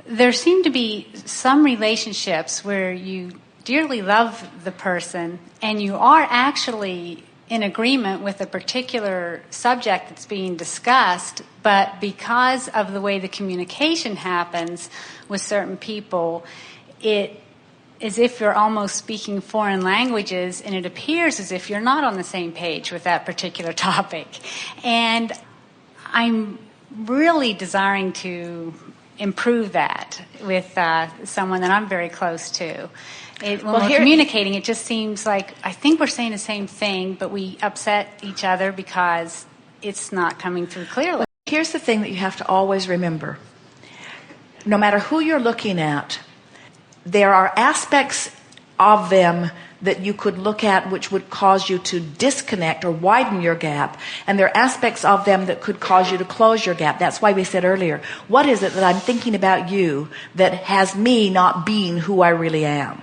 there seem to be some relationships where you dearly love the person and you are actually in agreement with a particular subject that's being discussed, but because of the way the communication happens with certain people, it as if you're almost speaking foreign languages, and it appears as if you're not on the same page with that particular topic. And I'm really desiring to improve that with someone that I'm very close to. When we're communicating, it just seems like I think we're saying the same thing, but we upset each other because it's not coming through clearly. Well, here's the thing that you have to always remember. No matter who you're looking at, there are aspects of them that you could look at which would cause you to disconnect or widen your gap, and there are aspects of them that could cause you to close your gap. That's why we said earlier, what is it that I'm thinking about you that has me not being who I really am?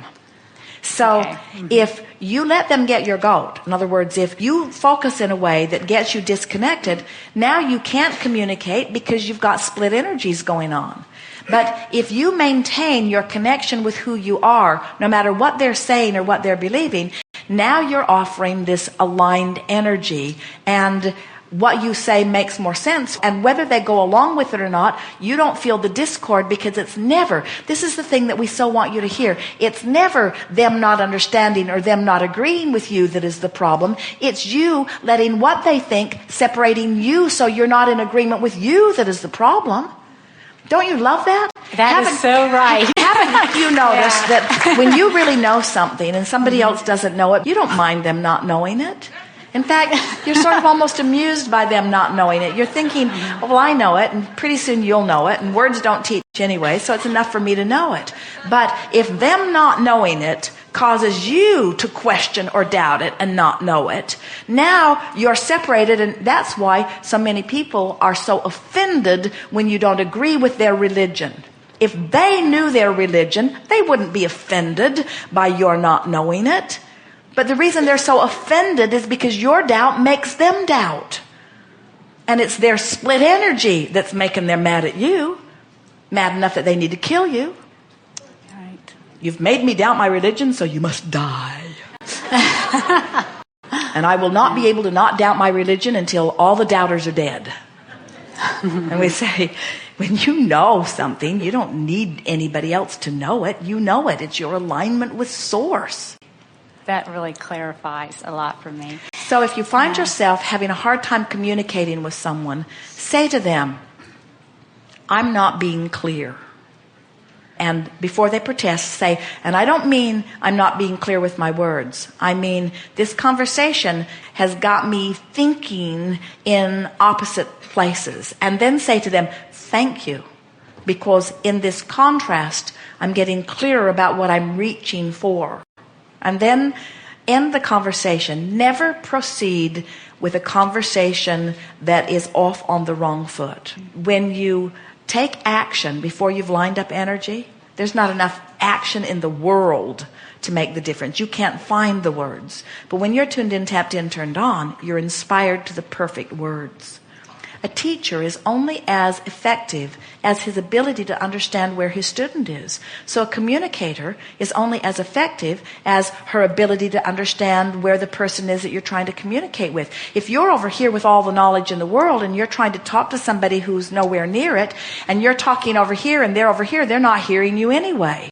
So if you let them get your goat, in other words, if you focus in a way that gets you disconnected, now you can't communicate because you've got split energies going on. But if you maintain your connection with who you are, no matter what they're saying or what they're believing, now you're offering this aligned energy, and what you say makes more sense. And whether they go along with it or not, you don't feel the discord, because it's never, this is the thing that we so want you to hear, it's never them not understanding or them not agreeing with you that is the problem. It's you letting what they think separating you so you're not in agreement with you that is the problem. Don't you love that? That is so right. Haven't you noticed that when you really know something and somebody else doesn't know it, you don't mind them not knowing it? In fact, you're sort of almost amused by them not knowing it. You're thinking, oh, well, I know it, and pretty soon you'll know it, and words don't teach anyway, so it's enough for me to know it. But if them not knowing it causes you to question or doubt it and not know it, now you're separated, and that's why so many people are so offended when you don't agree with their religion. If they knew their religion, they wouldn't be offended by your not knowing it. But the reason they're so offended is because your doubt makes them doubt. And it's their split energy that's making them mad at you. Mad enough that they need to kill you. Right. You've made me doubt my religion, so you must die. And I will not be able to not doubt my religion until all the doubters are dead. And we say, when you know something, you don't need anybody else to know it. You know it. It's your alignment with Source. That really clarifies a lot for me. So if you find yourself having a hard time communicating with someone, say to them, I'm not being clear. And before they protest, say, and I don't mean I'm not being clear with my words. I mean, this conversation has got me thinking in opposite places. And then say to them, thank you. Because in this contrast, I'm getting clearer about what I'm reaching for. And then end the conversation. Never proceed with a conversation that is off on the wrong foot. When you take action before you've lined up energy, there's not enough action in the world to make the difference. You can't find the words. But when you're tuned in, tapped in, turned on, you're inspired to the perfect words. A teacher is only as effective as his ability to understand where his student is. So a communicator is only as effective as her ability to understand where the person is that you're trying to communicate with. If you're over here with all the knowledge in the world and you're trying to talk to somebody who's nowhere near it, and you're talking over here and they're over here, they're not hearing you anyway.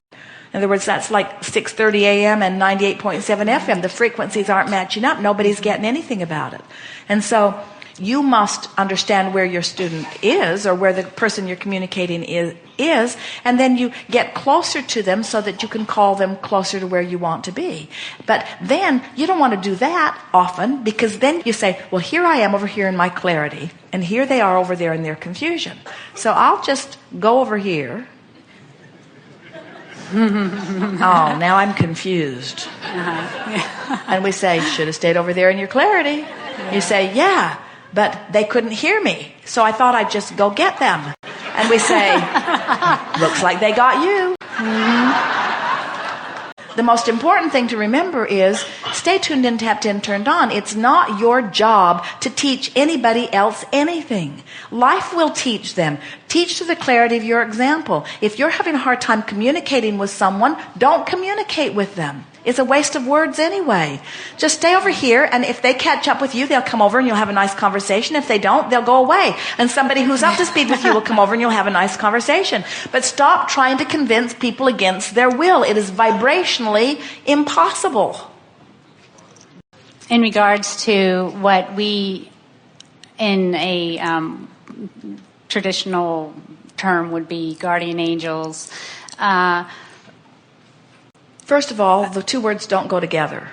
In other words, that's like 6:30 a.m. and 98.7 FM. The frequencies aren't matching up. Nobody's getting anything about it. And so you must understand where your student is, or where the person you're communicating is, and then you get closer to them so that you can call them closer to where you want to be. But then you don't want to do that often, because then you say, well, here I am over here in my clarity, and here they are over there in their confusion. So I'll just go over here. Oh, now I'm confused. And we say, should have stayed over there in your clarity. You say, yeah, but they couldn't hear me, so I thought I'd just go get them. And we say, looks like they got you. the most important thing to remember is stay tuned in, tapped in, turned on. It's not your job to teach anybody else anything. Life will teach them. Teach to the clarity of your example. If you're having a hard time communicating with someone, don't communicate with them. It's a waste of words anyway. Just stay over here, and if they catch up with you, they'll come over and you'll have a nice conversation. If they don't, they'll go away. And somebody who's up to speed with you will come over and you'll have a nice conversation. But stop trying to convince people against their will. It is vibrationally impossible. In regards to what we, in a traditional term, would be guardian angels, first of all, the two words don't go together.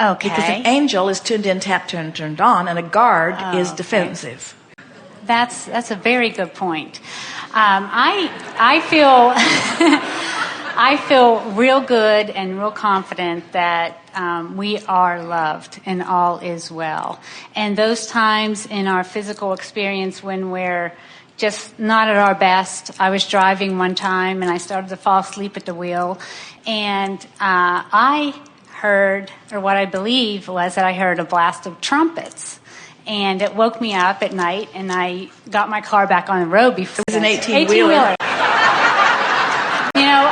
Okay. Because an angel is tuned in, tapped, turned on, and a guard is defensive. That's a very good point. I feel I feel real good and real confident that we are loved and all is well. And those times in our physical experience when we're just not at our best. I was driving one time and I started to fall asleep at the wheel, and I heard, or what I believe was that I heard a blast of trumpets, and it woke me up at night, and I got my car back on the road before. It was an 18-wheeler. You know,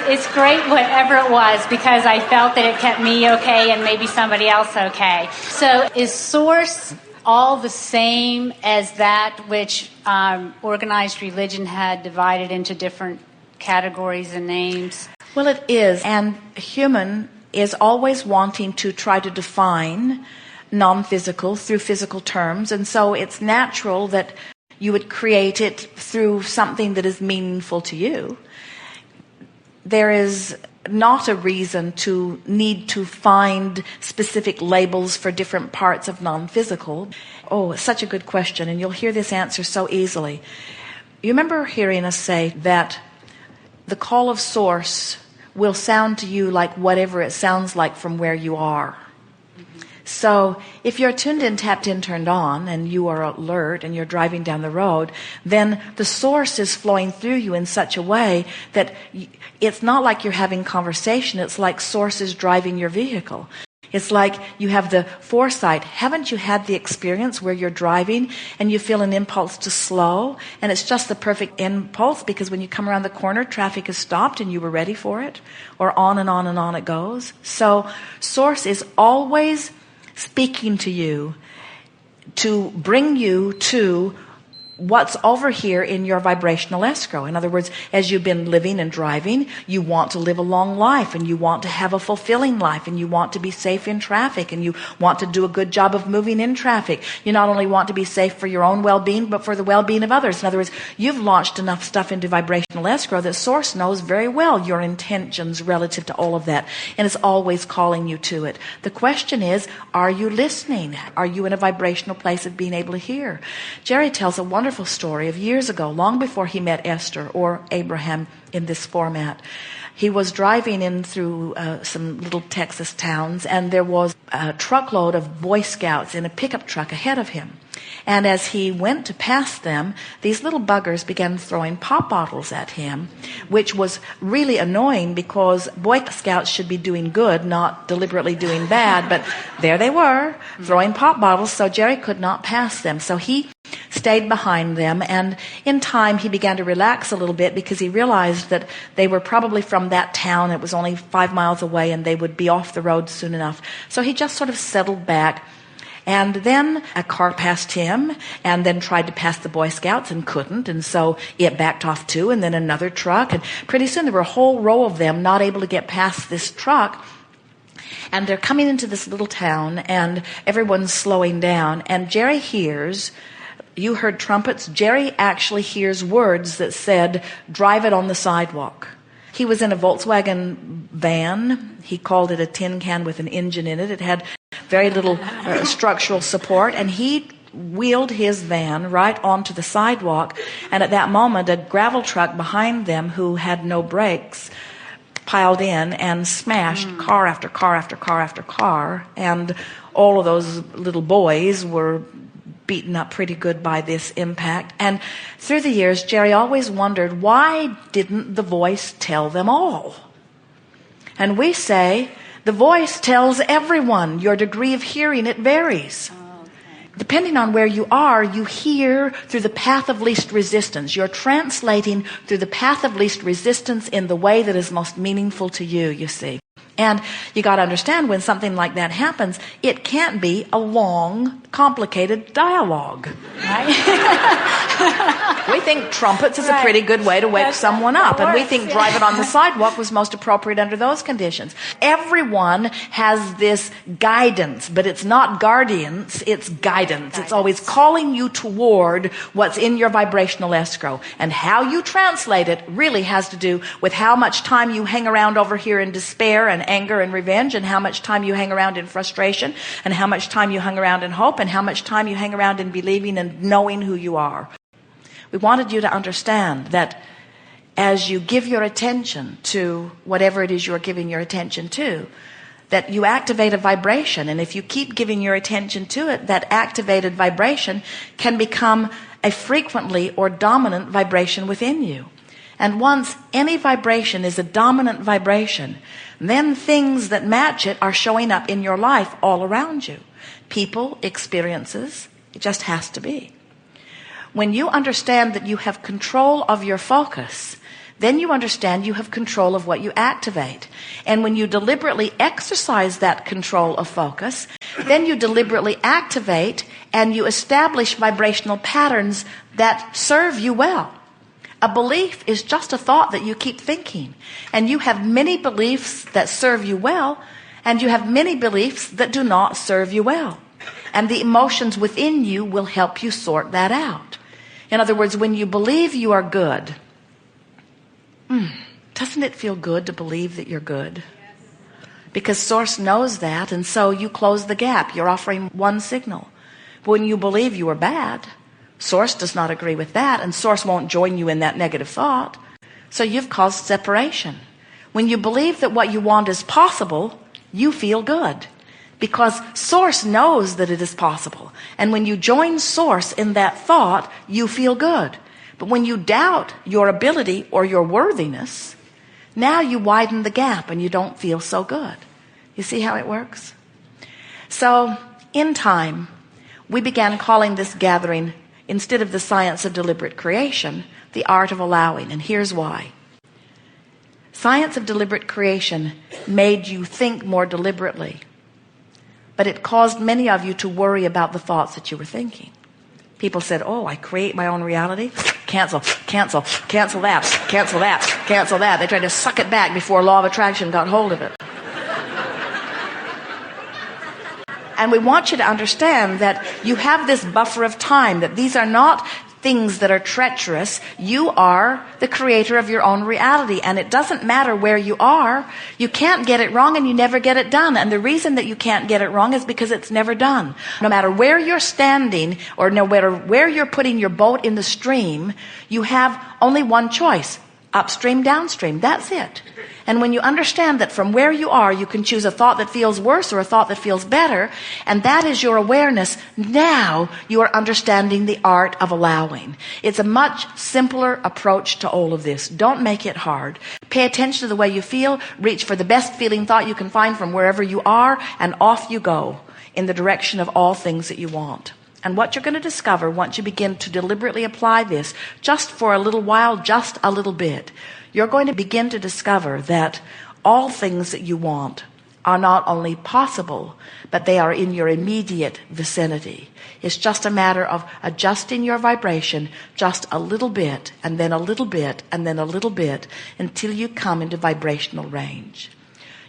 it's great whatever it was, because I felt that it kept me okay and maybe somebody else okay. So is Source all the same as that which organized religion had divided into different categories and names? Well, it is. And human is always wanting to try to define non-physical through physical terms. And so it's natural that you would create it through something that is meaningful to you. There is not a reason to need to find specific labels for different parts of non-physical. Oh, it's such a good question, and you'll hear this answer so easily. You remember hearing us say that the call of Source will sound to you like whatever it sounds like from where you are. So if you're tuned in, tapped in, turned on, and you are alert and you're driving down the road, then the Source is flowing through you in such a way that it's not like you're having conversation. It's like Source is driving your vehicle. It's like you have the foresight. Haven't you had the experience where you're driving and you feel an impulse to slow, and it's just the perfect impulse because when you come around the corner, traffic is stopped and you were ready for it, or on and on and on it goes. So Source is always speaking to you to bring you to what's over here in your vibrational escrow. In other words, as you've been living and driving, you want to live a long life, and you want to have a fulfilling life, and you want to be safe in traffic, and you want to do a good job of moving in traffic. You not only want to be safe for your own well-being, but for the well-being of others. In other words, you've launched enough stuff into vibrational escrow that Source knows very well your intentions relative to all of that, and it's always calling you to it. The question is, are you listening? Are you in a vibrational place of being able to hear? Jerry tells a wonderful story of years ago, long before he met Esther or Abraham in this format. He was driving in through some little Texas towns, and there was a truckload of Boy Scouts in a pickup truck ahead of him. And as he went to pass them, these little buggers began throwing pop bottles at him, which was really annoying because Boy Scouts should be doing good, not deliberately doing bad. But there they were, throwing pop bottles, so Jerry could not pass them. So he stayed behind them, and in time he began to relax a little bit because he realized that they were probably from that town. It was only 5 miles away, and they would be off the road soon enough. So he just sort of settled back. And then a car passed him and then tried to pass the Boy Scouts and couldn't. And so it backed off too, and then another truck. And pretty soon there were a whole row of them not able to get past this truck. And they're coming into this little town, and everyone's slowing down. And Jerry hears, you heard trumpets, Jerry actually hears words that said, drive it on the sidewalk. He was in a Volkswagen van. He called it a tin can with an engine in it. It had very little structural support, and he wheeled his van right onto the sidewalk, and at that moment a gravel truck behind them who had no brakes piled in and smashed car after car after car after car, and all of those little boys were beaten up pretty good by this impact. And through the years, Jerry always wondered, why didn't the voice tell them all? And we say, the voice tells everyone. Your degree of hearing, it varies. Depending on where you are, you hear through the path of least resistance. You're translating through the path of least resistance in the way that is most meaningful to you, you see. And you got to understand, when something like that happens, it can't be a long, complicated dialogue. Right? We think trumpets is a pretty good way to wake someone up. And we think driving on the sidewalk was most appropriate under those conditions. Everyone has this guidance, but it's not guardians, it's guidance. It's always calling you toward what's in your vibrational escrow. And how you translate it really has to do with how much time you hang around over here in despair and anger and revenge, and how much time you hang around in frustration, and how much time you hang around in hope, and how much time you hang around in believing and knowing who you are. We wanted you to understand that as you give your attention to whatever it is you're giving your attention to, that you activate a vibration, and if you keep giving your attention to it, that activated vibration can become a frequently or dominant vibration within you. And once any vibration is a dominant vibration, then things that match it are showing up in your life all around you. People, experiences, it just has to be. When you understand that you have control of your focus, then you understand you have control of what you activate. And when you deliberately exercise that control of focus, then you deliberately activate and you establish vibrational patterns that serve you well. A belief is just a thought that you keep thinking. And you have many beliefs that serve you well, and you have many beliefs that do not serve you well. And the emotions within you will help you sort that out. In other words, when you believe you are good, doesn't it feel good to believe that you're good? Because Source knows that, and so you close the gap. You're offering one signal. But when you believe you are bad, Source does not agree with that, and Source won't join you in that negative thought. So you've caused separation. When you believe that what you want is possible, you feel good, because Source knows that it is possible. And when you join Source in that thought, you feel good. But when you doubt your ability or your worthiness, now you widen the gap and you don't feel so good. You see how it works? So in time, we began calling this gathering, instead of the science of deliberate creation, the art of allowing. And here's why. Science of deliberate creation made you think more deliberately, but it caused many of you to worry about the thoughts that you were thinking. People said, oh, I create my own reality. Cancel, cancel, cancel that, cancel that, cancel that. They tried to suck it back before law of attraction got hold of it. And we want you to understand that you have this buffer of time, that these are not things that are treacherous. You are the creator of your own reality, and it doesn't matter where you are. You can't get it wrong, and you never get it done. And the reason that you can't get it wrong is because it's never done. No matter where you're standing, or no matter where you're putting your boat in the stream, you have only one choice: upstream, downstream. That's it. And when you understand that from where you are, you can choose a thought that feels worse or a thought that feels better, and that is your awareness, now you are understanding the art of allowing. It's a much simpler approach to all of this. Don't make it hard. Pay attention to the way you feel. Reach for the best feeling thought you can find from wherever you are, and off you go in the direction of all things that you want. And what you're going to discover once you begin to deliberately apply this, just for a little while, just a little bit, you're going to begin to discover that all things that you want are not only possible, but they are in your immediate vicinity. It's just a matter of adjusting your vibration just a little bit, and then a little bit, and then a little bit, until you come into vibrational range.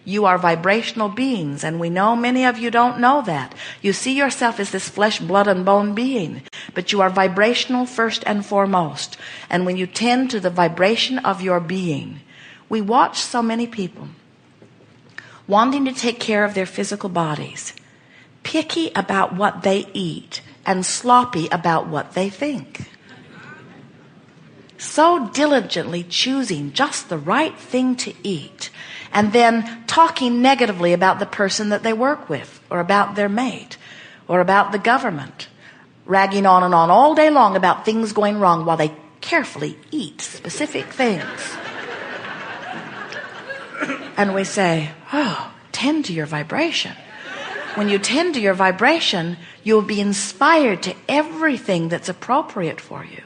You are vibrational beings, and we know many of you don't know that. You see yourself as this flesh, blood, and bone being, but you are vibrational first and foremost. And when you tend to the vibration of your being, we watch so many people wanting to take care of their physical bodies, picky about what they eat, and sloppy about what they think. So diligently choosing just the right thing to eat, and then talking negatively about the person that they work with, or about their mate, or about the government, ragging on and on all day long about things going wrong while they carefully eat specific things. And we say, oh, tend to your vibration. When you tend to your vibration, you'll be inspired to everything that's appropriate for you.